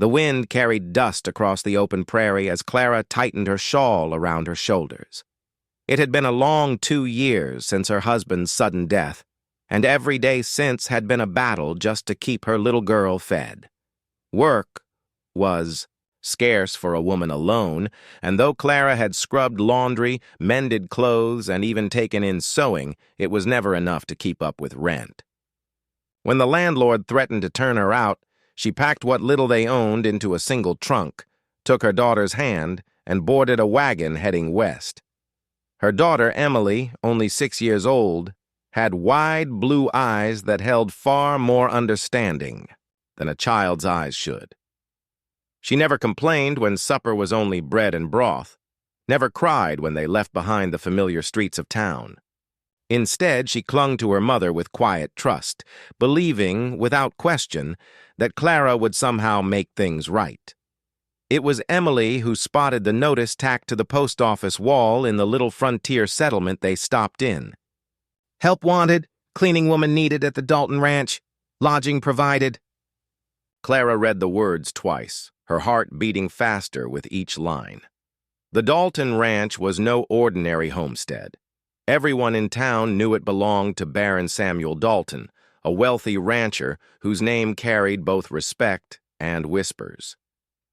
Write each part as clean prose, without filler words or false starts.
The wind carried dust across the open prairie as Clara tightened her shawl around her shoulders. It had been a long 2 years since her husband's sudden death, and every day since had been a battle just to keep her little girl fed. Work was scarce for a woman alone, and though Clara had scrubbed laundry, mended clothes, and even taken in sewing, it was never enough to keep up with rent. When the landlord threatened to turn her out, she packed what little they owned into a single trunk, took her daughter's hand, and boarded a wagon heading west. Her daughter, Emily, only 6 years old, had wide blue eyes that held far more understanding than a child's eyes should. She never complained when supper was only bread and broth, never cried when they left behind the familiar streets of town. Instead, she clung to her mother with quiet trust, believing, without question, that Clara would somehow make things right. It was Emily who spotted the notice tacked to the post office wall in the little frontier settlement they stopped in. "Help wanted, cleaning woman needed at the Dalton Ranch, lodging provided." Clara read the words twice, her heart beating faster with each line. The Dalton Ranch was no ordinary homestead. Everyone in town knew it belonged to Baron Samuel Dalton, a wealthy rancher whose name carried both respect and whispers.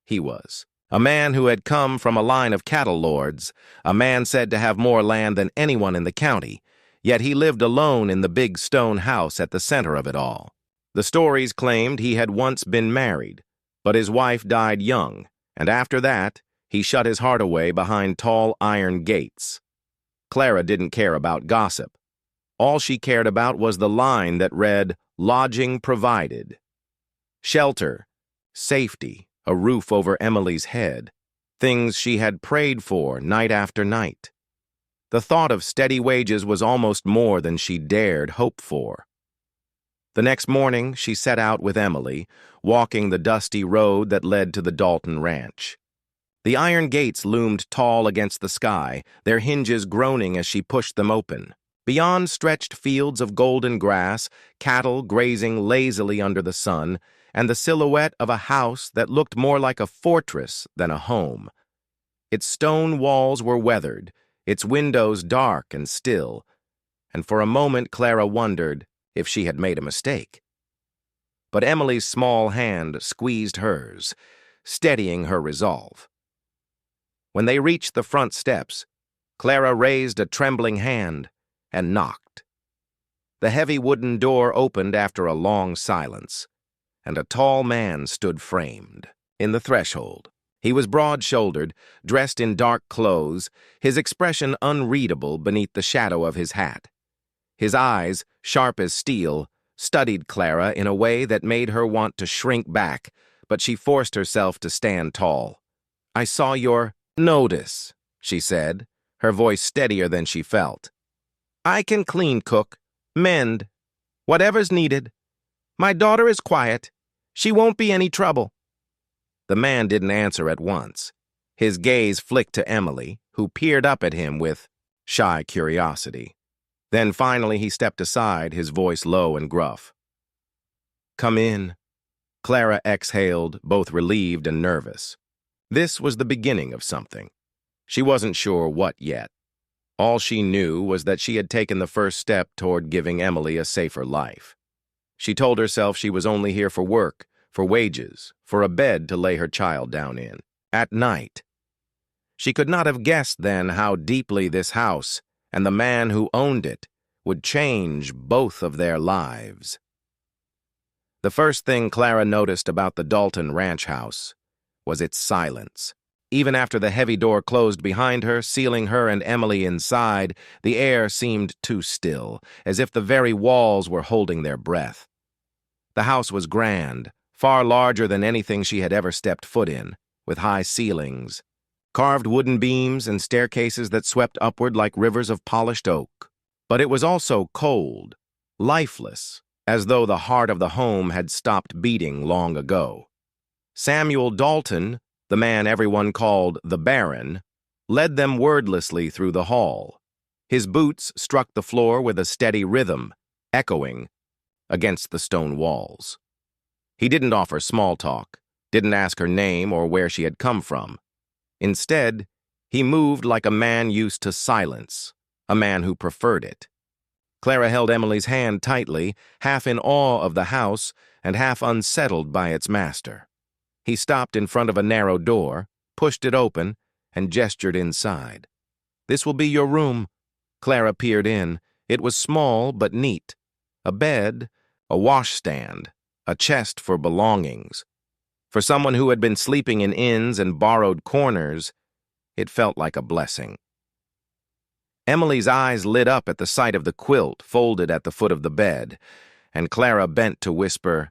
He was a man who had come from a line of cattle lords, a man said to have more land than anyone in the county, yet he lived alone in the big stone house at the center of it all. The stories claimed he had once been married, but his wife died young, and after that, he shut his heart away behind tall iron gates. Clara didn't care about gossip. All she cared about was the line that read, "Lodging provided." Shelter, safety, a roof over Emily's head, things she had prayed for night after night. The thought of steady wages was almost more than she dared hope for. The next morning, she set out with Emily, walking the dusty road that led to the Dalton Ranch. The iron gates loomed tall against the sky, their hinges groaning as she pushed them open. Beyond stretched fields of golden grass, cattle grazing lazily under the sun, and the silhouette of a house that looked more like a fortress than a home. Its stone walls were weathered, its windows dark and still, and for a moment Clara wondered if she had made a mistake. But Emily's small hand squeezed hers, steadying her resolve. When they reached the front steps, Clara raised a trembling hand and knocked. The heavy wooden door opened after a long silence, and a tall man stood framed in the threshold. He was broad-shouldered, dressed in dark clothes, his expression unreadable beneath the shadow of his hat. His eyes, sharp as steel, studied Clara in a way that made her want to shrink back, but she forced herself to stand tall. "I saw your notice," she said, her voice steadier than she felt. "I can clean, cook, mend, whatever's needed. My daughter is quiet. She won't be any trouble." The man didn't answer at once. His gaze flicked to Emily, who peered up at him with shy curiosity. Then finally he stepped aside, his voice low and gruff. "Come in." Clara exhaled, both relieved and nervous. This was the beginning of something. She wasn't sure what yet. All she knew was that she had taken the first step toward giving Emily a safer life. She told herself she was only here for work, for wages, for a bed to lay her child down in, at night. She could not have guessed then how deeply this house and the man who owned it would change both of their lives. The first thing Clara noticed about the Dalton ranch house was its silence. Even after the heavy door closed behind her, sealing her and Emily inside, the air seemed too still, as if the very walls were holding their breath. The house was grand, far larger than anything she had ever stepped foot in, with high ceilings, carved wooden beams and staircases that swept upward like rivers of polished oak. But it was also cold, lifeless, as though the heart of the home had stopped beating long ago. Samuel Dalton, the man everyone called the Baron, led them wordlessly through the hall. His boots struck the floor with a steady rhythm, echoing against the stone walls. He didn't offer small talk, didn't ask her name or where she had come from. Instead, he moved like a man used to silence, a man who preferred it. Clara held Emily's hand tightly, half in awe of the house and half unsettled by its master. He stopped in front of a narrow door, pushed it open, and gestured inside. "This will be your room." Clara peered in. It was small but neat. A bed, a washstand, a chest for belongings. For someone who had been sleeping in inns and borrowed corners, it felt like a blessing. Emily's eyes lit up at the sight of the quilt folded at the foot of the bed, and Clara bent to whisper,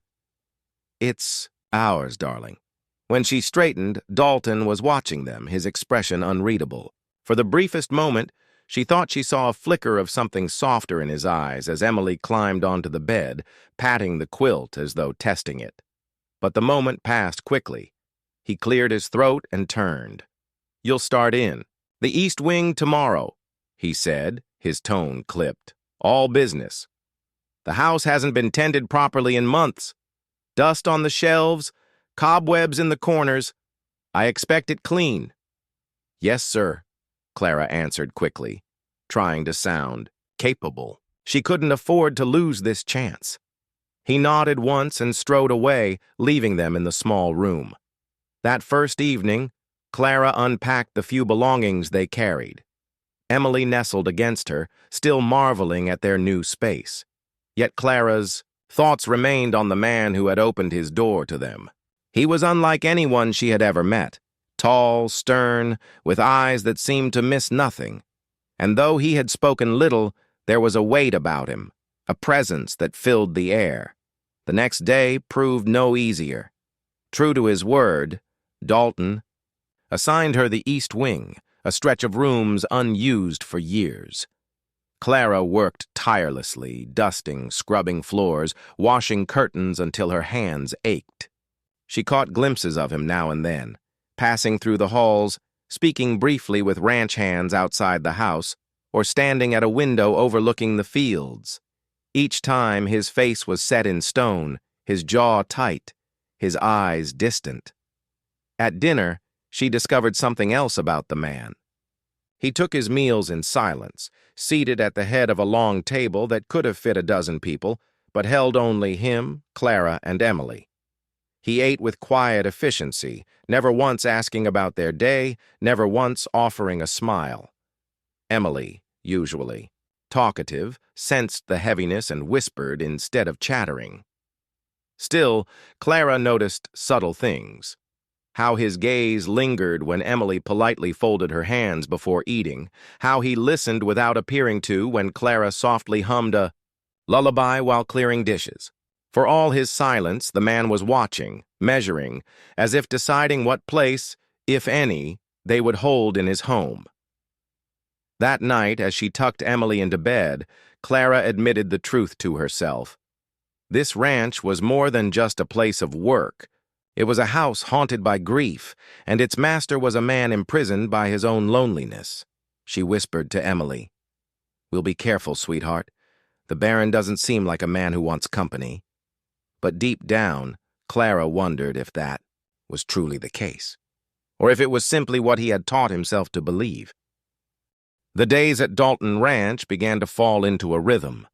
"It's ours, darling." When she straightened, Dalton was watching them, his expression unreadable. For the briefest moment, she thought she saw a flicker of something softer in his eyes as Emily climbed onto the bed, patting the quilt as though testing it. But the moment passed quickly. He cleared his throat and turned. "You'll start in. The East Wing tomorrow," he said, his tone clipped. "All business. The house hasn't been tended properly in months. Dust on the shelves, cobwebs in the corners. I expect it clean." "Yes, sir," Clara answered quickly, trying to sound capable. She couldn't afford to lose this chance. He nodded once and strode away, leaving them in the small room. That first evening, Clara unpacked the few belongings they carried. Emily nestled against her, still marveling at their new space. Yet Clara's thoughts remained on the man who had opened his door to them. He was unlike anyone she had ever met, tall, stern, with eyes that seemed to miss nothing. And though he had spoken little, there was a weight about him, a presence that filled the air. The next day proved no easier. True to his word, Dalton assigned her the East Wing, a stretch of rooms unused for years. Clara worked tirelessly, dusting, scrubbing floors, washing curtains until her hands ached. She caught glimpses of him now and then, passing through the halls, speaking briefly with ranch hands outside the house, or standing at a window overlooking the fields. Each time his face was set in stone, his jaw tight, his eyes distant. At dinner, she discovered something else about the man. He took his meals in silence, seated at the head of a long table that could have fit a dozen people, but held only him, Clara, and Emily. He ate with quiet efficiency, never once asking about their day, never once offering a smile. Emily, usually talkative, sensed the heaviness and whispered instead of chattering. Still, Clara noticed subtle things. How his gaze lingered when Emily politely folded her hands before eating, how he listened without appearing to when Clara softly hummed a lullaby while clearing dishes. For all his silence, the man was watching, measuring, as if deciding what place, if any, they would hold in his home. That night, as she tucked Emily into bed, Clara admitted the truth to herself. This ranch was more than just a place of work. It was a house haunted by grief, and its master was a man imprisoned by his own loneliness. She whispered to Emily, "We'll be careful, sweetheart. The Baron doesn't seem like a man who wants company." But deep down, Clara wondered if that was truly the case, or if it was simply what he had taught himself to believe. The days at Dalton Ranch began to fall into a rhythm.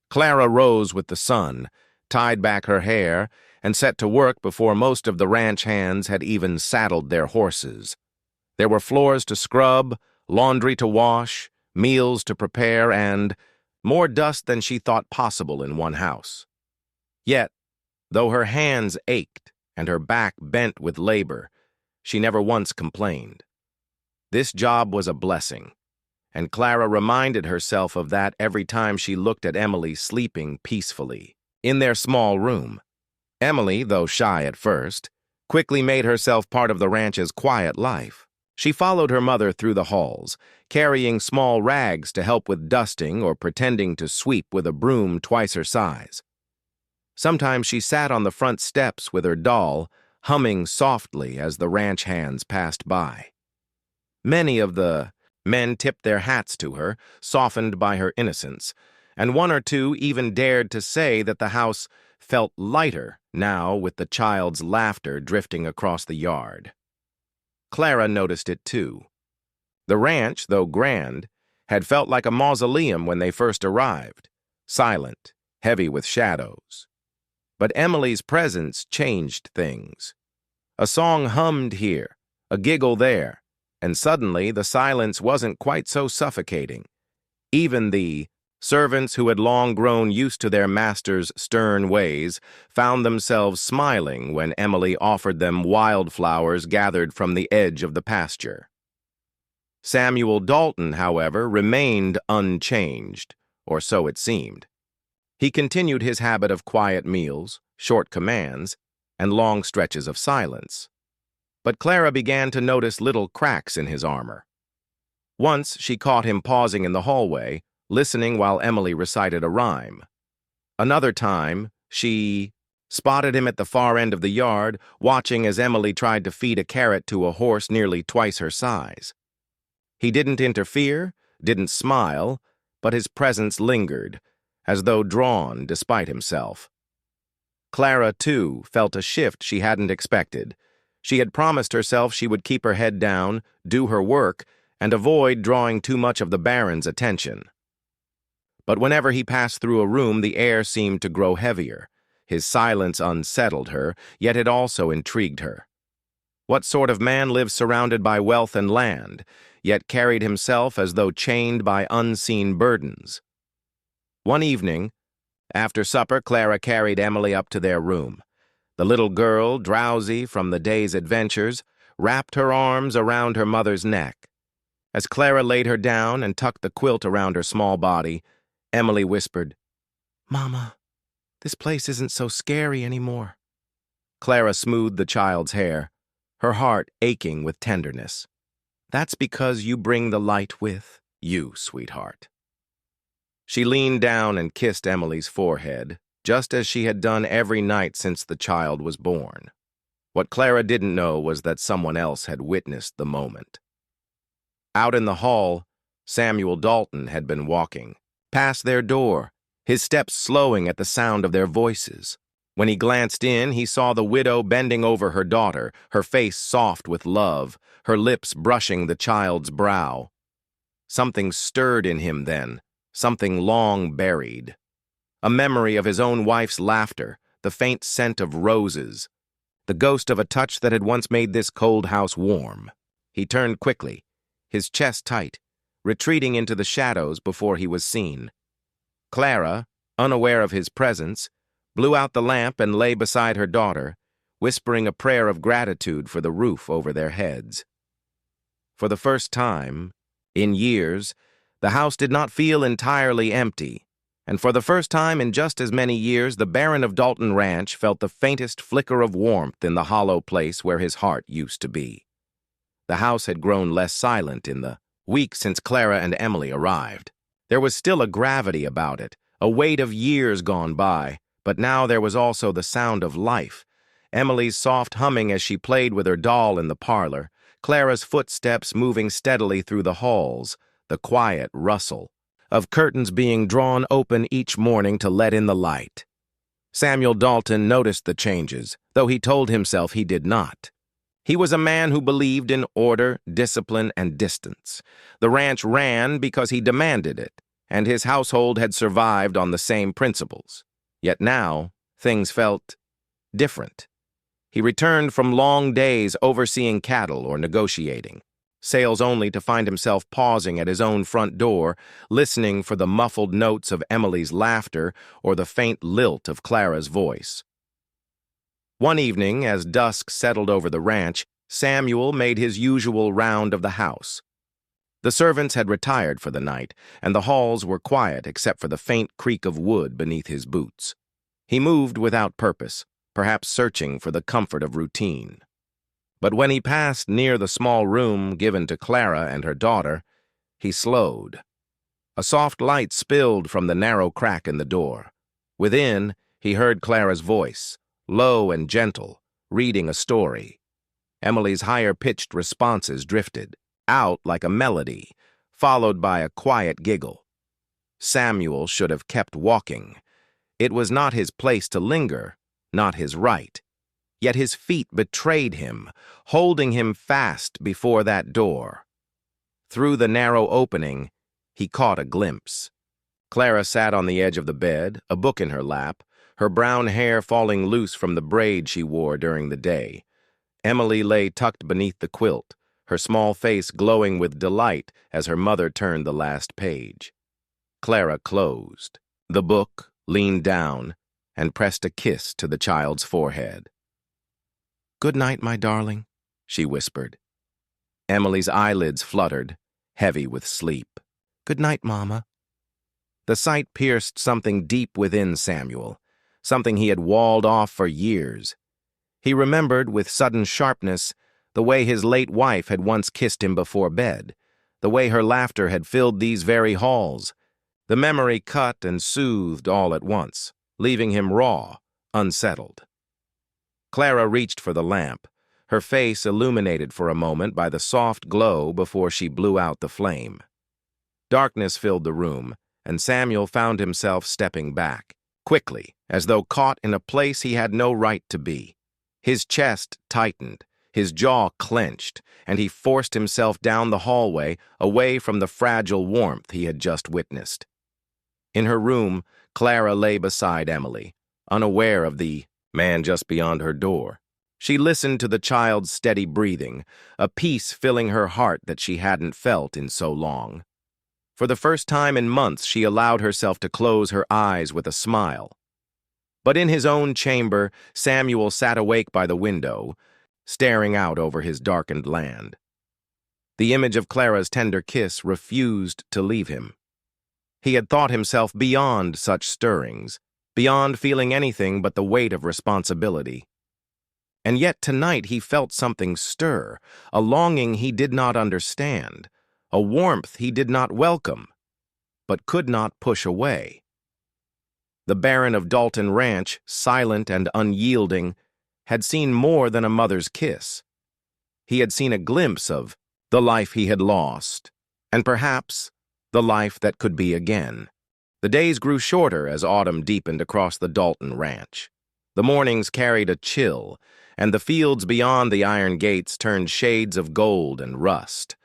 Clara rose with the sun, tied back her hair, and set to work before most of the ranch hands had even saddled their horses. There were floors to scrub, laundry to wash, meals to prepare, and more dust than she thought possible in one house. Yet, though her hands ached and her back bent with labor, she never once complained. This job was a blessing, and Clara reminded herself of that every time she looked at Emily sleeping peacefully in their small room. Emily, though shy at first, quickly made herself part of the ranch's quiet life. She followed her mother through the halls, carrying small rags to help with dusting or pretending to sweep with a broom twice her size. Sometimes she sat on the front steps with her doll, humming softly as the ranch hands passed by. Many of the men tipped their hats to her, softened by her innocence, and one or two even dared to say that the house felt lighter now with the child's laughter drifting across the yard. Clara noticed it too. The ranch, though grand, had felt like a mausoleum when they first arrived, silent, heavy with shadows. But Emily's presence changed things. A song hummed here, a giggle there, and suddenly the silence wasn't quite so suffocating. Even the servants who had long grown used to their master's stern ways found themselves smiling when Emily offered them wildflowers gathered from the edge of the pasture. Samuel Dalton, however, remained unchanged, or so it seemed. He continued his habit of quiet meals, short commands, and long stretches of silence. But Clara began to notice little cracks in his armor. Once she caught him pausing in the hallway, listening while Emily recited a rhyme. Another time, she spotted him at the far end of the yard, watching as Emily tried to feed a carrot to a horse nearly twice her size. He didn't interfere, didn't smile, but his presence lingered, as though drawn despite himself. Clara, too, felt a shift she hadn't expected. She had promised herself she would keep her head down, do her work, and avoid drawing too much of the Baron's attention. But whenever he passed through a room, the air seemed to grow heavier. His silence unsettled her, yet it also intrigued her. What sort of man lived surrounded by wealth and land, yet carried himself as though chained by unseen burdens? One evening, after supper, Clara carried Emily up to their room. The little girl, drowsy from the day's adventures, wrapped her arms around her mother's neck. As Clara laid her down and tucked the quilt around her small body, Emily whispered, "Mama, this place isn't so scary anymore." Clara smoothed the child's hair, her heart aching with tenderness. "That's because you bring the light with you, sweetheart." She leaned down and kissed Emily's forehead, just as she had done every night since the child was born. What Clara didn't know was that someone else had witnessed the moment. Out in the hall, Samuel Dalton had been walking, past their door, his steps slowing at the sound of their voices. When he glanced in, he saw the widow bending over her daughter, her face soft with love, her lips brushing the child's brow. Something stirred in him then, something long buried. A memory of his own wife's laughter, the faint scent of roses, the ghost of a touch that had once made this cold house warm. He turned quickly, his chest tight, retreating into the shadows before he was seen. Clara, unaware of his presence, blew out the lamp and lay beside her daughter, whispering a prayer of gratitude for the roof over their heads. For the first time, in years, the house did not feel entirely empty, and for the first time in just as many years, the Baron of Dalton Ranch felt the faintest flicker of warmth in the hollow place where his heart used to be. The house had grown less silent in the week since Clara and Emily arrived. There was still a gravity about it, a weight of years gone by, but now there was also the sound of life. Emily's soft humming as she played with her doll in the parlor, Clara's footsteps moving steadily through the halls, the quiet rustle of curtains being drawn open each morning to let in the light. Samuel Dalton noticed the changes, though he told himself he did not. He was a man who believed in order, discipline, and distance. The ranch ran because he demanded it, and his household had survived on the same principles. Yet now, things felt different. He returned from long days overseeing cattle or negotiating, sales only to find himself pausing at his own front door, listening for the muffled notes of Emily's laughter or the faint lilt of Clara's voice. One evening, as dusk settled over the ranch, Samuel made his usual round of the house. The servants had retired for the night, and the halls were quiet except for the faint creak of wood beneath his boots. He moved without purpose, perhaps searching for the comfort of routine. But when he passed near the small room given to Clara and her daughter, he slowed. A soft light spilled from the narrow crack in the door. Within, he heard Clara's voice, low and gentle, reading a story. Emily's higher-pitched responses drifted out like a melody, followed by a quiet giggle. Samuel should have kept walking. It was not his place to linger, not his right. Yet his feet betrayed him, holding him fast before that door. Through the narrow opening, he caught a glimpse. Clara sat on the edge of the bed, a book in her lap, her brown hair falling loose from the braid she wore during the day. Emily lay tucked beneath the quilt, her small face glowing with delight as her mother turned the last page. Clara closed the book, leaned down, and pressed a kiss to the child's forehead. "Good night, my darling," she whispered. Emily's eyelids fluttered, heavy with sleep. "Good night, Mama." The sight pierced something deep within Samuel, something he had walled off for years. He remembered with sudden sharpness the way his late wife had once kissed him before bed, the way her laughter had filled these very halls. The memory cut and soothed all at once, leaving him raw, unsettled. Clara reached for the lamp, her face illuminated for a moment by the soft glow before she blew out the flame. Darkness filled the room, and Samuel found himself stepping back, quickly, as though caught in a place he had no right to be. His chest tightened, his jaw clenched, and he forced himself down the hallway, away from the fragile warmth he had just witnessed. In her room, Clara lay beside Emily, unaware of the man just beyond her door. She listened to the child's steady breathing, a peace filling her heart that she hadn't felt in so long. For the first time in months, she allowed herself to close her eyes with a smile. But in his own chamber, Samuel sat awake by the window, staring out over his darkened land. The image of Clara's tender kiss refused to leave him. He had thought himself beyond such stirrings, beyond feeling anything but the weight of responsibility. And yet tonight he felt something stir, a longing he did not understand, a warmth he did not welcome, but could not push away. The Baron of Dalton Ranch, silent and unyielding, had seen more than a mother's kiss. He had seen a glimpse of the life he had lost, and perhaps the life that could be again. The days grew shorter as autumn deepened across the Dalton Ranch. The mornings carried a chill, and the fields beyond the iron gates turned shades of gold and rust.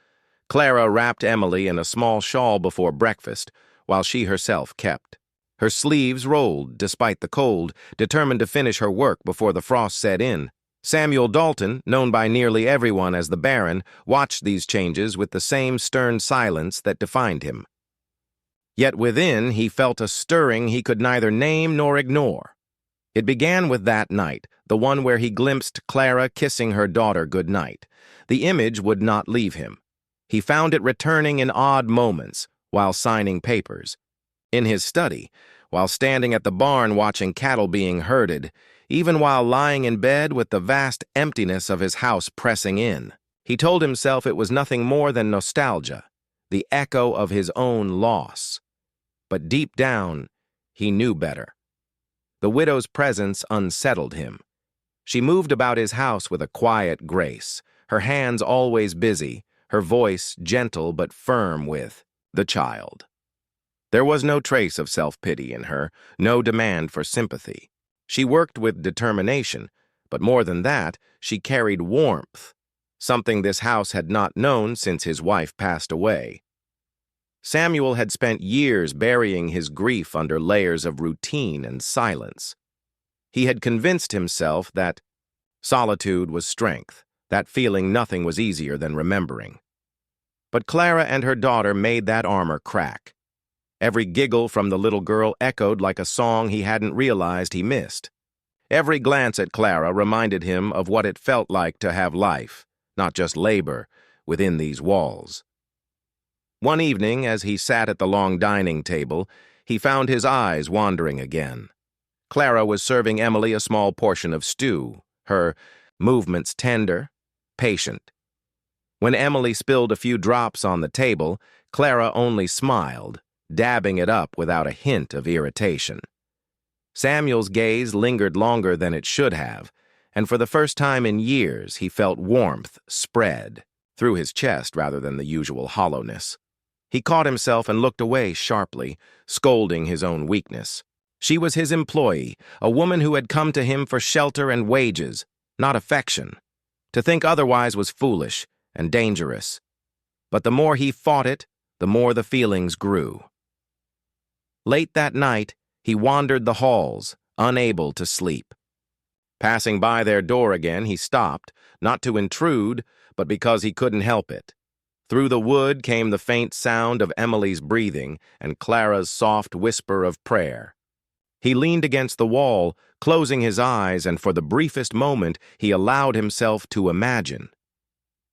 Clara wrapped Emily in a small shawl before breakfast, while she herself kept. Her sleeves rolled, despite the cold, determined to finish her work before the frost set in. Samuel Dalton, known by nearly everyone as the Baron, watched these changes with the same stern silence that defined him. Yet within he felt a stirring he could neither name nor ignore. It began with that night, the one where he glimpsed Clara kissing her daughter good night. The image would not leave him. He found it returning in odd moments, while signing papers. In his study, while standing at the barn watching cattle being herded, even while lying in bed with the vast emptiness of his house pressing in. He told himself it was nothing more than nostalgia, the echo of his own loss. But deep down, he knew better. The widow's presence unsettled him. She moved about his house with a quiet grace, her hands always busy, her voice gentle but firm with the child. There was no trace of self-pity in her, no demand for sympathy. She worked with determination, but more than that, she carried warmth, something this house had not known since his wife passed away. Samuel had spent years burying his grief under layers of routine and silence. He had convinced himself that solitude was strength, that feeling nothing was easier than remembering. But Clara and her daughter made that armor crack. Every giggle from the little girl echoed like a song he hadn't realized he missed. Every glance at Clara reminded him of what it felt like to have life, not just labor, within these walls. One evening, as he sat at the long dining table, he found his eyes wandering again. Clara was serving Emily a small portion of stew, her movements tender, patient. When Emily spilled a few drops on the table, Clara only smiled, dabbing it up without a hint of irritation. Samuel's gaze lingered longer than it should have, and for the first time in years he felt warmth spread through his chest rather than the usual hollowness. He caught himself and looked away sharply, scolding his own weakness. She was his employee, a woman who had come to him for shelter and wages, not affection. To think otherwise was foolish and dangerous. But the more he fought it, the more the feelings grew. Late that night, he wandered the halls, unable to sleep. Passing by their door again, he stopped, not to intrude, but because he couldn't help it. Through the wood came the faint sound of Emily's breathing and Clara's soft whisper of prayer. He leaned against the wall, closing his eyes, and for the briefest moment he allowed himself to imagine.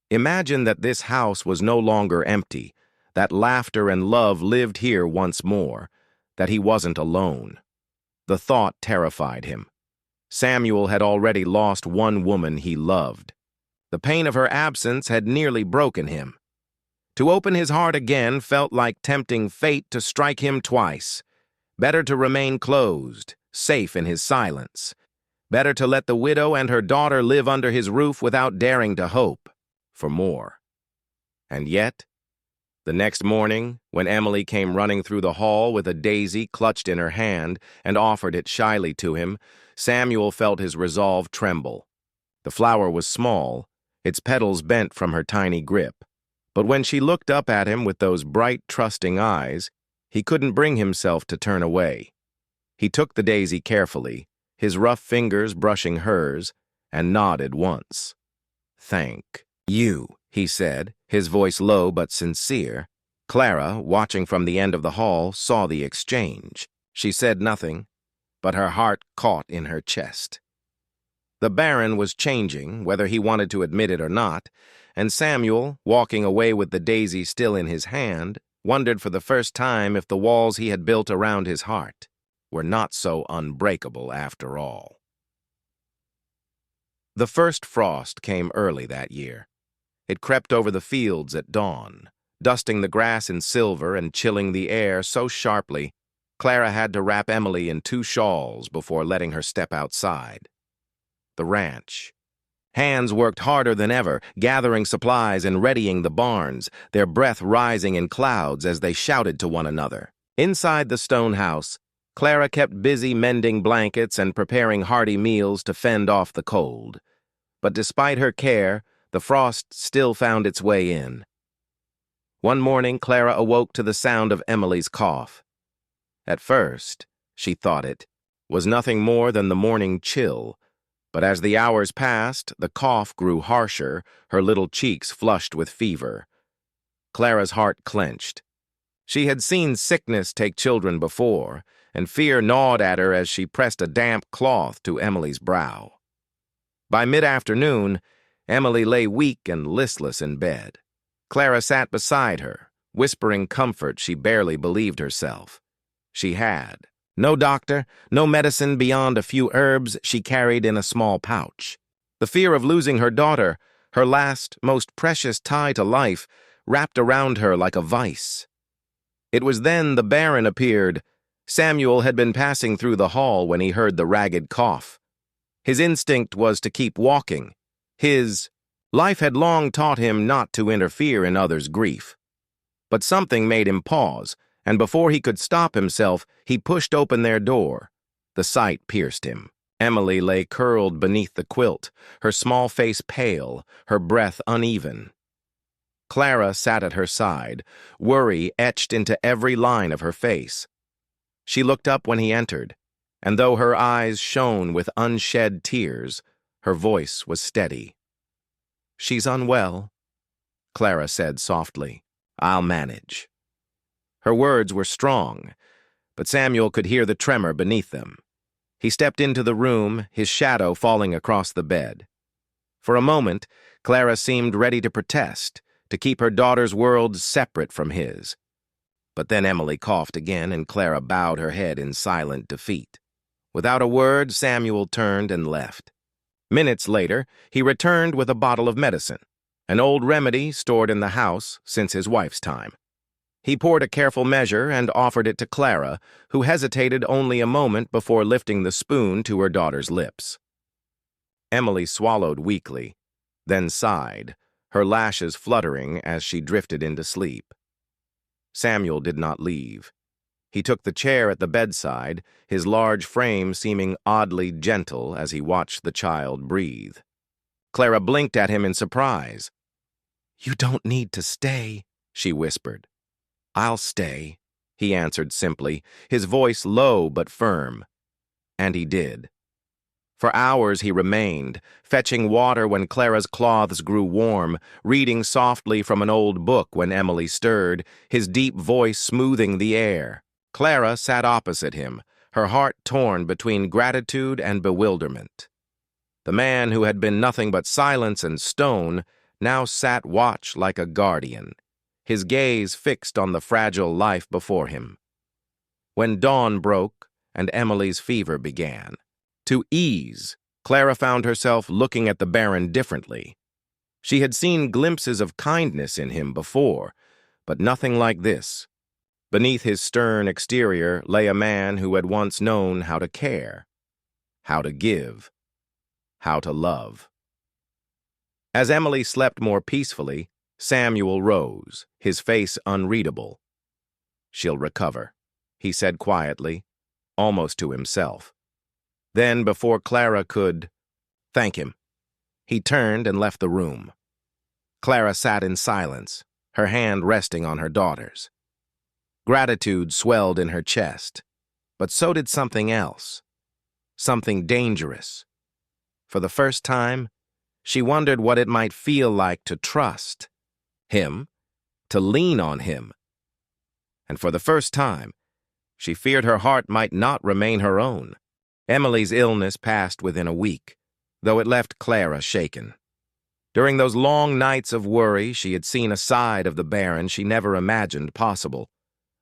Imagine that this house was no longer empty, that laughter and love lived here once more, that he wasn't alone. The thought terrified him. Samuel had already lost one woman he loved. The pain of her absence had nearly broken him. To open his heart again felt like tempting fate to strike him twice. Better to remain closed, safe in his silence. Better to let the widow and her daughter live under his roof without daring to hope for more. And yet, the next morning, when Emily came running through the hall with a daisy clutched in her hand and offered it shyly to him, Samuel felt his resolve tremble. The flower was small, its petals bent from her tiny grip. But when she looked up at him with those bright, trusting eyes, he couldn't bring himself to turn away. He took the daisy carefully, his rough fingers brushing hers, and nodded once. "Thank you," he said, his voice low but sincere. Clara, watching from the end of the hall, saw the exchange. She said nothing, but her heart caught in her chest. The Baron was changing, whether he wanted to admit it or not, and Samuel, walking away with the daisy still in his hand, wondered for the first time if the walls he had built around his heart were not so unbreakable after all. The first frost came early that year. It crept over the fields at dawn, dusting the grass in silver and chilling the air so sharply, Clara had to wrap Emily in 2 shawls before letting her step outside. The ranch. Hands worked harder than ever, gathering supplies and readying the barns, their breath rising in clouds as they shouted to one another. Inside the stone house, Clara kept busy mending blankets and preparing hearty meals to fend off the cold. But despite her care, the frost still found its way in. One morning, Clara awoke to the sound of Emily's cough. At first, she thought it was nothing more than the morning chill, but as the hours passed, the cough grew harsher, her little cheeks flushed with fever. Clara's heart clenched. She had seen sickness take children before, and fear gnawed at her as she pressed a damp cloth to Emily's brow. By mid-afternoon, Emily lay weak and listless in bed. Clara sat beside her, whispering comfort she barely believed herself. She had. No doctor, no medicine beyond a few herbs she carried in a small pouch. The fear of losing her daughter, her last, most precious tie to life, wrapped around her like a vice. It was then the Baron appeared. Samuel had been passing through the hall when he heard the ragged cough. His instinct was to keep walking. His life had long taught him not to interfere in others' grief. But something made him pause, and before he could stop himself, he pushed open their door. The sight pierced him. Emily lay curled beneath the quilt, her small face pale, her breath uneven. Clara sat at her side, worry etched into every line of her face. She looked up when he entered, and though her eyes shone with unshed tears, her voice was steady. "She's unwell," Clara said softly. "I'll manage." Her words were strong, but Samuel could hear the tremor beneath them. He stepped into the room, his shadow falling across the bed. For a moment, Clara seemed ready to protest, to keep her daughter's world separate from his. But then Emily coughed again, and Clara bowed her head in silent defeat. Without a word, Samuel turned and left. Minutes later, he returned with a bottle of medicine, an old remedy stored in the house since his wife's time. He poured a careful measure and offered it to Clara, who hesitated only a moment before lifting the spoon to her daughter's lips. Emily swallowed weakly, then sighed, her lashes fluttering as she drifted into sleep. Samuel did not leave. He took the chair at the bedside, his large frame seeming oddly gentle as he watched the child breathe. Clara blinked at him in surprise. "You don't need to stay," she whispered. "I'll stay," he answered simply, his voice low but firm. And he did. For hours he remained, fetching water when Clara's clothes grew warm, reading softly from an old book when Emily stirred, his deep voice smoothing the air. Clara sat opposite him, her heart torn between gratitude and bewilderment. The man who had been nothing but silence and stone now sat watch like a guardian, his gaze fixed on the fragile life before him. When dawn broke and Emily's fever began, to ease, Clara found herself looking at the Baron differently. She had seen glimpses of kindness in him before, but nothing like this. Beneath his stern exterior lay a man who had once known how to care, how to give, how to love. As Emily slept more peacefully, Samuel rose, his face unreadable. "She'll recover," he said quietly, almost to himself. Then, before Clara could thank him, he turned and left the room. Clara sat in silence, her hand resting on her daughter's. Gratitude swelled in her chest, but so did something else, something dangerous. For the first time, she wondered what it might feel like to trust him, to lean on him. And for the first time, she feared her heart might not remain her own. Emily's illness passed within a week, though it left Clara shaken. During those long nights of worry, she had seen a side of the Baron she never imagined possible.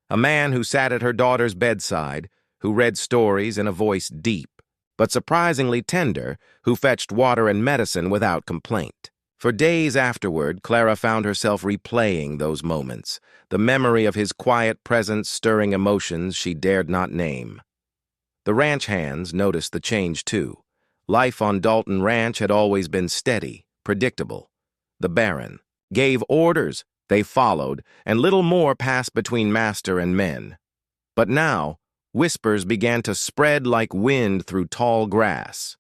A man who sat at her daughter's bedside, who read stories in a voice deep, but surprisingly tender, who fetched water and medicine without complaint. For days afterward, Clara found herself replaying those moments, the memory of his quiet presence stirring emotions she dared not name. The ranch hands noticed the change too. Life on Dalton Ranch had always been steady, predictable. The Baron gave orders, they followed, and little more passed between master and men. But now, whispers began to spread like wind through tall grass.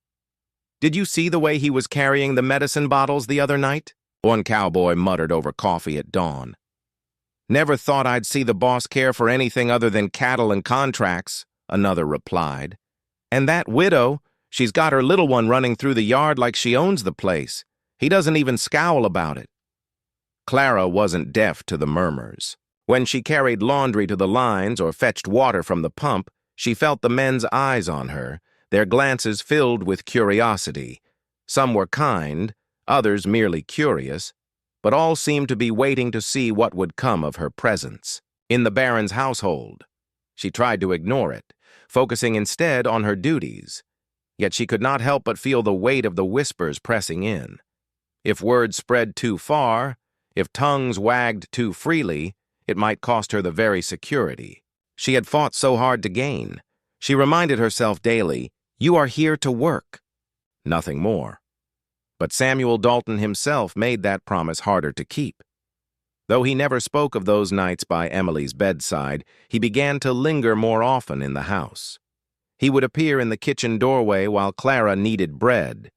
"Did you see the way he was carrying the medicine bottles the other night?" one cowboy muttered over coffee at dawn. "Never thought I'd see the boss care for anything other than cattle and contracts," another replied. "And that widow, she's got her little one running through the yard like she owns the place. He doesn't even scowl about it." Clara wasn't deaf to the murmurs. When she carried laundry to the lines or fetched water from the pump, she felt the men's eyes on her, their glances filled with curiosity. Some were kind, others merely curious, but all seemed to be waiting to see what would come of her presence. In the Baron's household, she tried to ignore it, focusing instead on her duties. Yet she could not help but feel the weight of the whispers pressing in. If word spread too far, if tongues wagged too freely, it might cost her the very security she had fought so hard to gain. She reminded herself daily, "You are here to work," nothing more. But Samuel Dalton himself made that promise harder to keep. Though he never spoke of those nights by Emily's bedside, he began to linger more often in the house. He would appear in the kitchen doorway while Clara kneaded bread,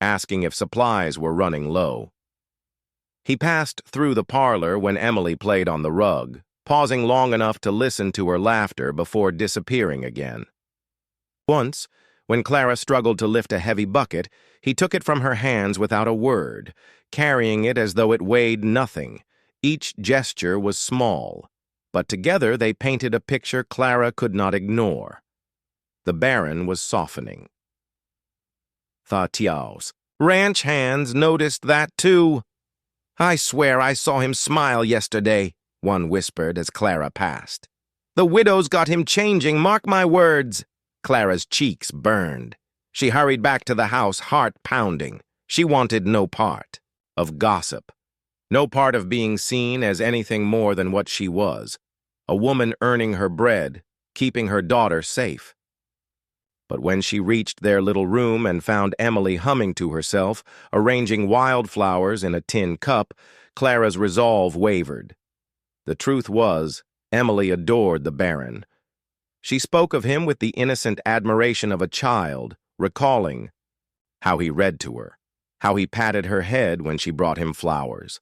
asking if supplies were running low. He passed through the parlor when Emily played on the rug, pausing long enough to listen to her laughter before disappearing again. Once, when Clara struggled to lift a heavy bucket, he took it from her hands without a word, carrying it as though it weighed nothing. Each gesture was small, but together they painted a picture Clara could not ignore. The Baron was softening. "The Tiaos. Ranch hands noticed that too. I swear I saw him smile yesterday," one whispered as Clara passed. "The widow's got him changing, mark my words." Clara's cheeks burned. She hurried back to the house, heart pounding. She wanted no part of gossip, no part of being seen as anything more than what she was, a woman earning her bread, keeping her daughter safe. But when she reached their little room and found Emily humming to herself, arranging wildflowers in a tin cup, Clara's resolve wavered. The truth was, Emily adored the Baron, She spoke of him with the innocent admiration of a child, recalling how he read to her, how he patted her head when she brought him flowers.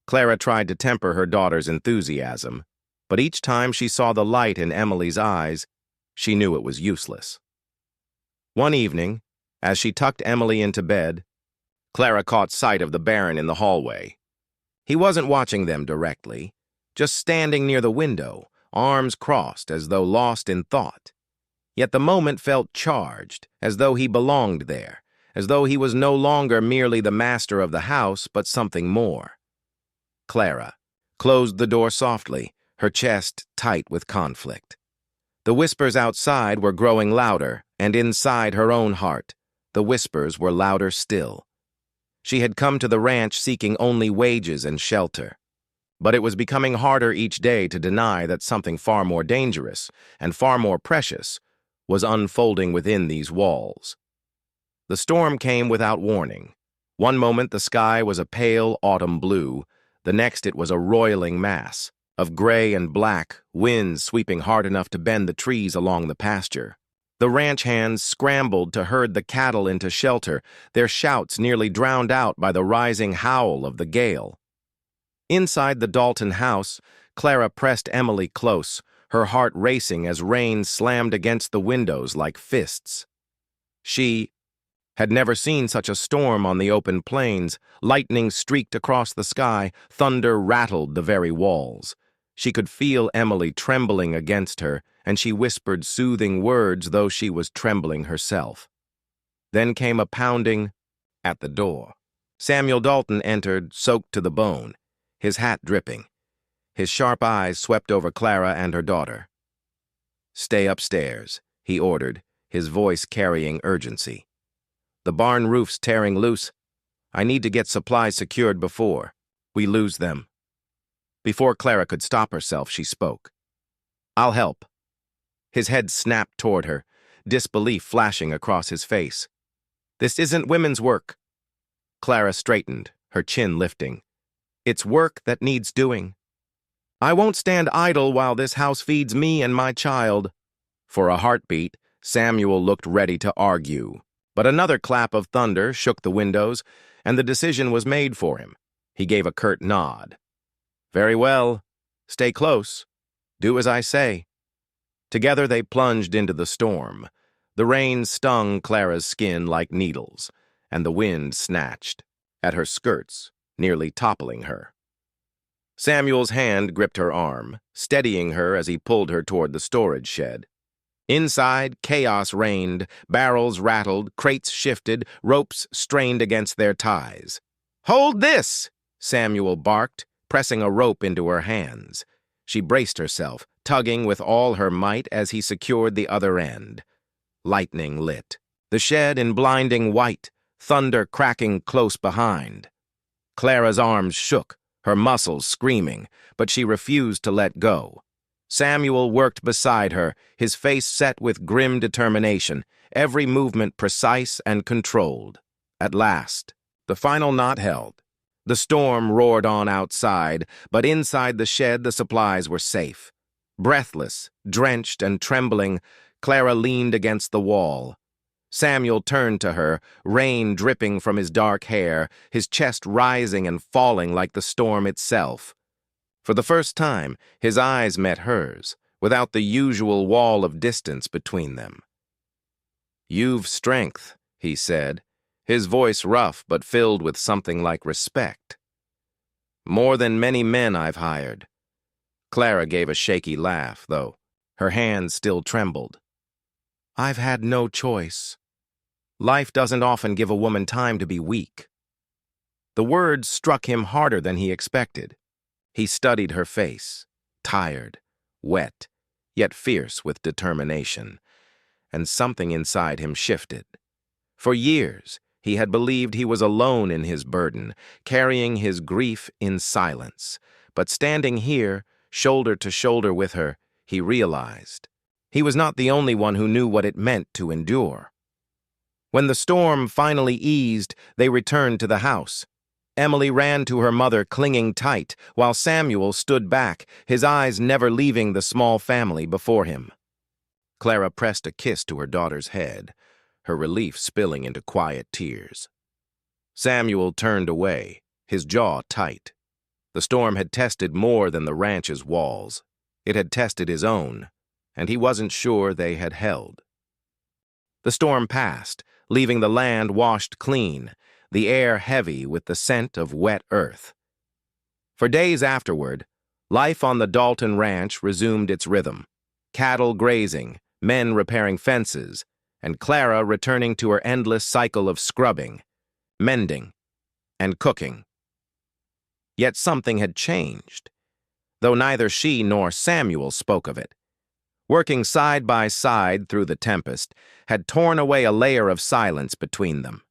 Clara tried to temper her daughter's enthusiasm, but each time she saw the light in Emily's eyes, she knew it was useless. One evening, as she tucked Emily into bed, Clara caught sight of the Baron in the hallway. He wasn't watching them directly, just standing near the window, arms crossed as though lost in thought. Yet the moment felt charged, as though he belonged there, as though he was no longer merely the master of the house, but something more. Clara closed the door softly, her chest tight with conflict. The whispers outside were growing louder, and inside her own heart, the whispers were louder still. She had come to the ranch seeking only wages and shelter. But it was becoming harder each day to deny that something far more dangerous and far more precious was unfolding within these walls. The storm came without warning. One moment the sky was a pale autumn blue, the next it was a roiling mass of gray and black, winds sweeping hard enough to bend the trees along the pasture. The ranch hands scrambled to herd the cattle into shelter, their shouts nearly drowned out by the rising howl of the gale. Inside the Dalton house, Clara pressed Emily close, her heart racing as rain slammed against the windows like fists. She had never seen such a storm on the open plains. Lightning streaked across the sky, thunder rattled the very walls. She could feel Emily trembling against her, and she whispered soothing words, though she was trembling herself. Then came a pounding at the door. Samuel Dalton entered, soaked to the bone, his hat dripping. His sharp eyes swept over Clara and her daughter. "Stay upstairs," he ordered, his voice carrying urgency. "The barn roof's tearing loose. I need to get supplies secured before we lose them." Before Clara could stop herself, she spoke. "I'll help." His head snapped toward her, disbelief flashing across his face. "This isn't women's work." Clara straightened, her chin lifting. "It's work that needs doing. I won't stand idle while this house feeds me and my child." For a heartbeat, Samuel looked ready to argue. But another clap of thunder shook the windows, and the decision was made for him. He gave a curt nod. "Very well. Stay close. Do as I say." Together they plunged into the storm. The rain stung Clara's skin like needles, and the wind snatched at her skirts, nearly toppling her. Samuel's hand gripped her arm, steadying her as he pulled her toward the storage shed. Inside, chaos reigned, barrels rattled, crates shifted, ropes strained against their ties. "Hold this!" Samuel barked, pressing a rope into her hands. She braced herself, tugging with all her might as he secured the other end. Lightning lit, the shed in blinding white, thunder cracking close behind. Clara's arms shook, her muscles screaming, but she refused to let go. Samuel worked beside her, his face set with grim determination, every movement precise and controlled. At last, the final knot held. The storm roared on outside, but inside the shed the supplies were safe. Breathless, drenched, and trembling, Clara leaned against the wall. Samuel turned to her, rain dripping from his dark hair, his chest rising and falling like the storm itself. For the first time, his eyes met hers, without the usual wall of distance between them. "You've strength," he said, his voice rough but filled with something like respect. "More than many men I've hired." Clara gave a shaky laugh, though her hands still trembled. "I've had no choice. Life doesn't often give a woman time to be weak." The words struck him harder than he expected. He studied her face, tired, wet, yet fierce with determination, and something inside him shifted. For years, he had believed he was alone in his burden, carrying his grief in silence. But standing here, shoulder to shoulder with her, he realized he was not the only one who knew what it meant to endure. When the storm finally eased, they returned to the house. Emily ran to her mother, clinging tight, while Samuel stood back, his eyes never leaving the small family before him. Clara pressed a kiss to her daughter's head, her relief spilling into quiet tears. Samuel turned away, his jaw tight. The storm had tested more than the ranch's walls. It had tested his own, and he wasn't sure they had held. The storm passed, leaving the land washed clean, the air heavy with the scent of wet earth. For days afterward, life on the Dalton Ranch resumed its rhythm. Cattle grazing, men repairing fences, and Clara returning to her endless cycle of scrubbing, mending, and cooking. Yet something had changed, though neither she nor Samuel spoke of it. Working side by side through the tempest had torn away a layer of silence between them.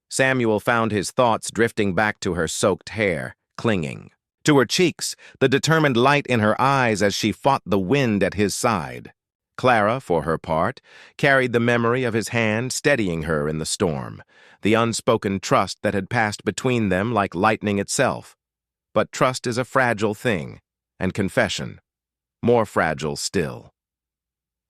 Samuel found his thoughts drifting back to her soaked hair, clinging. To her cheeks, the determined light in her eyes as she fought the wind at his side. Clara, for her part, carried the memory of his hand steadying her in the storm, the unspoken trust that had passed between them like lightning itself. But trust is a fragile thing, and confession, more fragile still.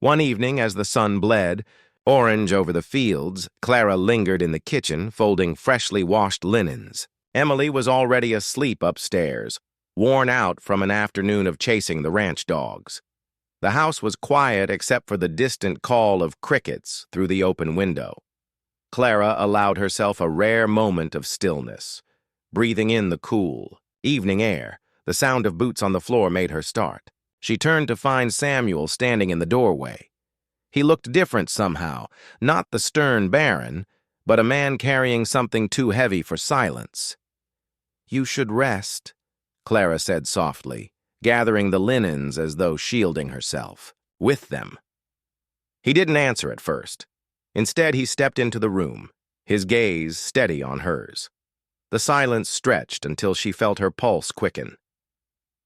One evening, as the sun bled, orange over the fields, Clara lingered in the kitchen, folding freshly washed linens. Emily was already asleep upstairs, worn out from an afternoon of chasing the ranch dogs. The house was quiet except for the distant call of crickets through the open window. Clara allowed herself a rare moment of stillness. Breathing in the cool, evening air, the sound of boots on the floor made her start. She turned to find Samuel standing in the doorway. He looked different somehow, not the stern Baron, but a man carrying something too heavy for silence. "You should rest," Clara said softly, gathering the linens as though shielding herself. With them. He didn't answer at first. Instead, he stepped into the room, his gaze steady on hers. The silence stretched until she felt her pulse quicken.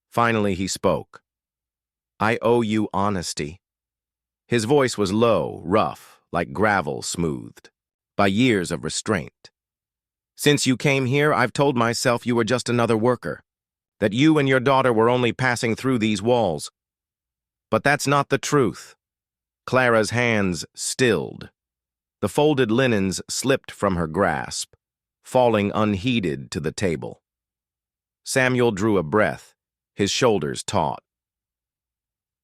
Finally, he spoke. "I owe you honesty." His voice was low, rough, like gravel smoothed by years of restraint. "Since you came here, I've told myself you were just another worker, that you and your daughter were only passing through these walls. But that's not the truth." Clara's hands stilled. The folded linens slipped from her grasp, falling unheeded to the table. Samuel drew a breath, his shoulders taut.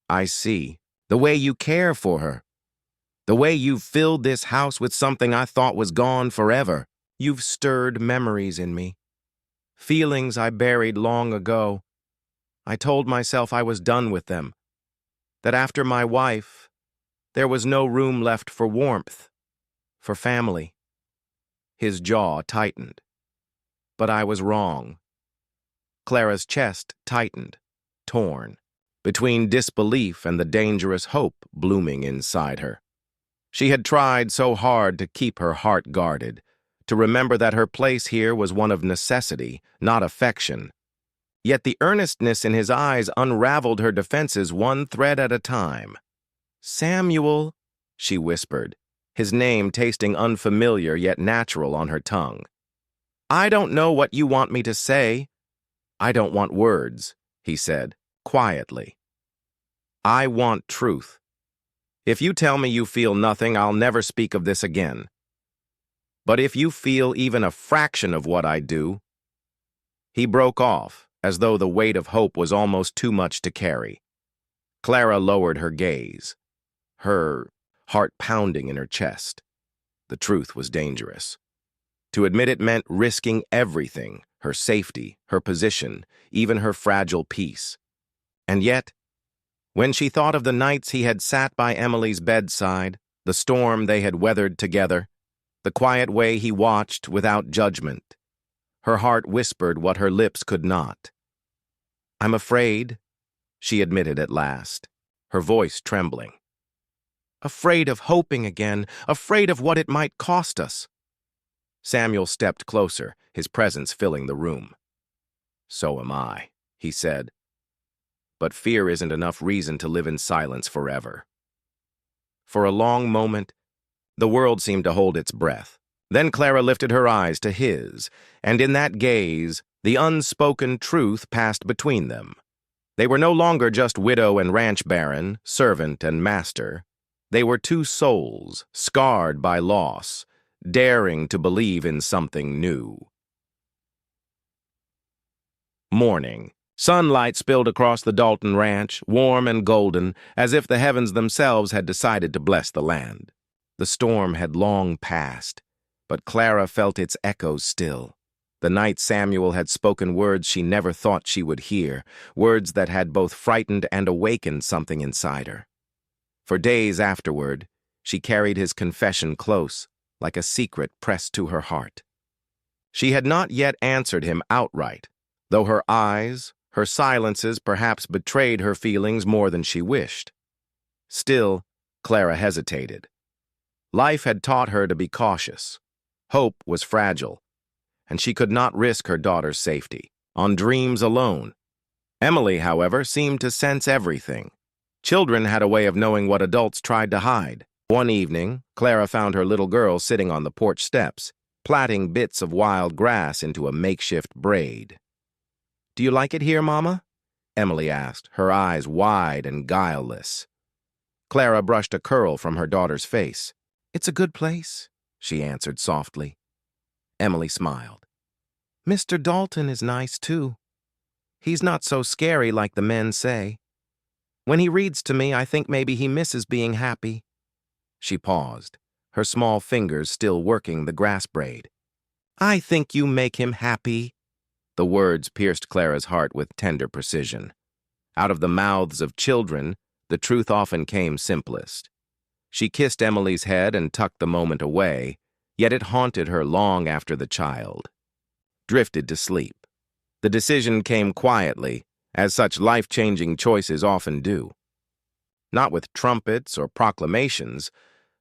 "I see. The way you care for her. The way you've filled this house with something I thought was gone forever. You've stirred memories in me. Feelings I buried long ago. I told myself I was done with them. That after my wife, there was no room left for warmth, for family." His jaw tightened. But I was wrong. Clara's chest tightened, torn, between disbelief and the dangerous hope blooming inside her. She had tried so hard to keep her heart guarded, to remember that her place here was one of necessity, not affection. Yet the earnestness in his eyes unraveled her defenses one thread at a time. "Samuel," she whispered, his name tasting unfamiliar yet natural on her tongue. "I don't know what you want me to say." "I don't want words," he said, quietly. "I want truth. If you tell me you feel nothing, I'll never speak of this again. But if you feel even a fraction of what I do—" He broke off, as though the weight of hope was almost too much to carry. Clara lowered her gaze, her heart pounding in her chest. The truth was dangerous. To admit it meant risking everything, her safety, her position, even her fragile peace. And yet, when she thought of the nights he had sat by Emily's bedside, the storm they had weathered together, the quiet way he watched without judgment, her heart whispered what her lips could not. "I'm afraid," she admitted at last, her voice trembling. "Afraid of hoping again, afraid of what it might cost us." Samuel stepped closer, his presence filling the room. "So am I," he said. "But fear isn't enough reason to live in silence forever." For a long moment, the world seemed to hold its breath. Then Clara lifted her eyes to his, and in that gaze, the unspoken truth passed between them. They were no longer just widow and ranch baron, servant and master. They were two souls, scarred by loss, daring to believe in something new. Morning. Sunlight spilled across the Dalton ranch, warm and golden, as if the heavens themselves had decided to bless the land. The storm had long passed, but Clara felt its echoes still. The night Samuel had spoken words she never thought she would hear, words that had both frightened and awakened something inside her. For days afterward, she carried his confession close, like a secret pressed to her heart. She had not yet answered him outright, though her eyes, her silences perhaps betrayed her feelings more than she wished. Still, Clara hesitated. Life had taught her to be cautious. Hope was fragile, and she could not risk her daughter's safety on dreams alone. Emily, however, seemed to sense everything. Children had a way of knowing what adults tried to hide. One evening, Clara found her little girl sitting on the porch steps, plaiting bits of wild grass into a makeshift braid. "Do you like it here, Mama?" Emily asked, her eyes wide and guileless. Clara brushed a curl from her daughter's face. "It's a good place," she answered softly. Emily smiled. "Mr. Dalton is nice, too. He's not so scary like the men say. When he reads to me, I think maybe he misses being happy." She paused, her small fingers still working the grass braid. "I think you make him happy." The words pierced Clara's heart with tender precision. Out of the mouths of children, the truth often came simplest. She kissed Emily's head and tucked the moment away, yet it haunted her long after the child drifted to sleep. The decision came quietly, as such life-changing choices often do. Not with trumpets or proclamations,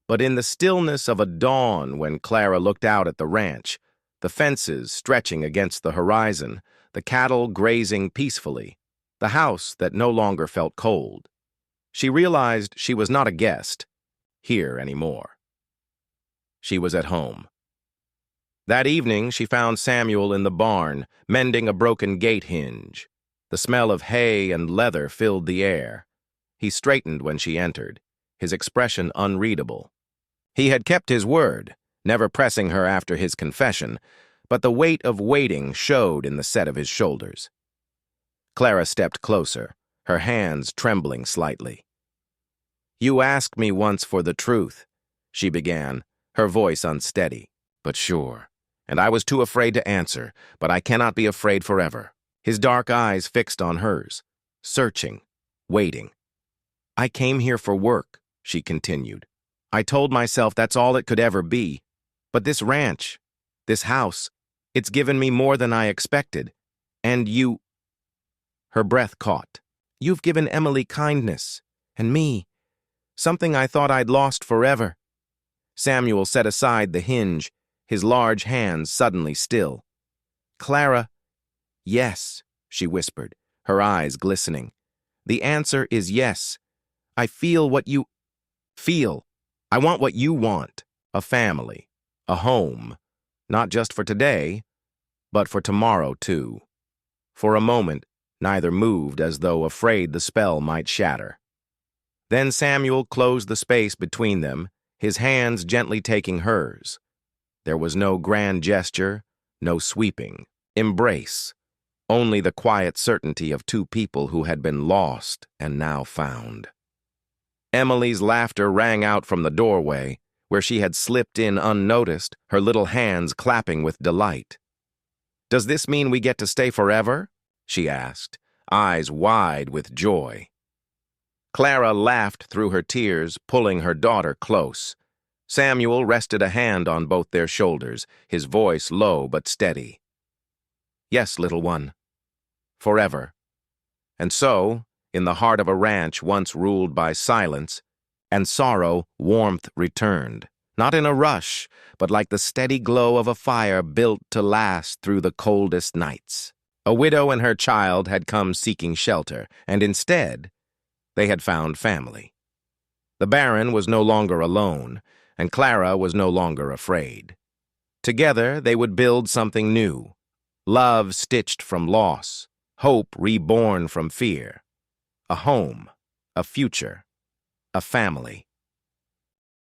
but in the stillness of a dawn when Clara looked out at the ranch, the fences stretching against the horizon, the cattle grazing peacefully, the house that no longer felt cold. She realized she was not a guest here anymore. She was at home. That evening, she found Samuel in the barn, mending a broken gate hinge. The smell of hay and leather filled the air. He straightened when she entered, his expression unreadable. He had kept his word, never pressing her after his confession, but the weight of waiting showed in the set of his shoulders. Clara stepped closer, her hands trembling slightly. "You asked me once for the truth," she began, her voice unsteady. "But sure, and I was too afraid to answer, but I cannot be afraid forever." His dark eyes fixed on hers, searching, waiting. "I came here for work," she continued. "I told myself that's all it could ever be. But this ranch, this house, it's given me more than I expected. And you—" Her breath caught. "You've given Emily kindness, and me, something I thought I'd lost forever." Samuel set aside the hinge, his large hands suddenly still. "Clara—" "Yes," she whispered, her eyes glistening. "The answer is yes. I feel what you feel. I want what you want, a family, a home, not just for today, but for tomorrow too." For a moment, neither moved as though afraid the spell might shatter. Then Samuel closed the space between them, his hands gently taking hers. There was no grand gesture, no sweeping embrace, only the quiet certainty of two people who had been lost and now found. Emily's laughter rang out from the doorway, where she had slipped in unnoticed, her little hands clapping with delight. "Does this mean we get to stay forever?" she asked, eyes wide with joy. Clara laughed through her tears, pulling her daughter close. Samuel rested a hand on both their shoulders, his voice low but steady. "Yes, little one. Forever." And so, in the heart of a ranch once ruled by silence and sorrow, warmth returned, not in a rush, but like the steady glow of a fire built to last through the coldest nights. A widow and her child had come seeking shelter, and instead, they had found family. The Baron was no longer alone, and Clara was no longer afraid. Together, they would build something new. Love stitched from loss, hope reborn from fear. A home, a future, a family.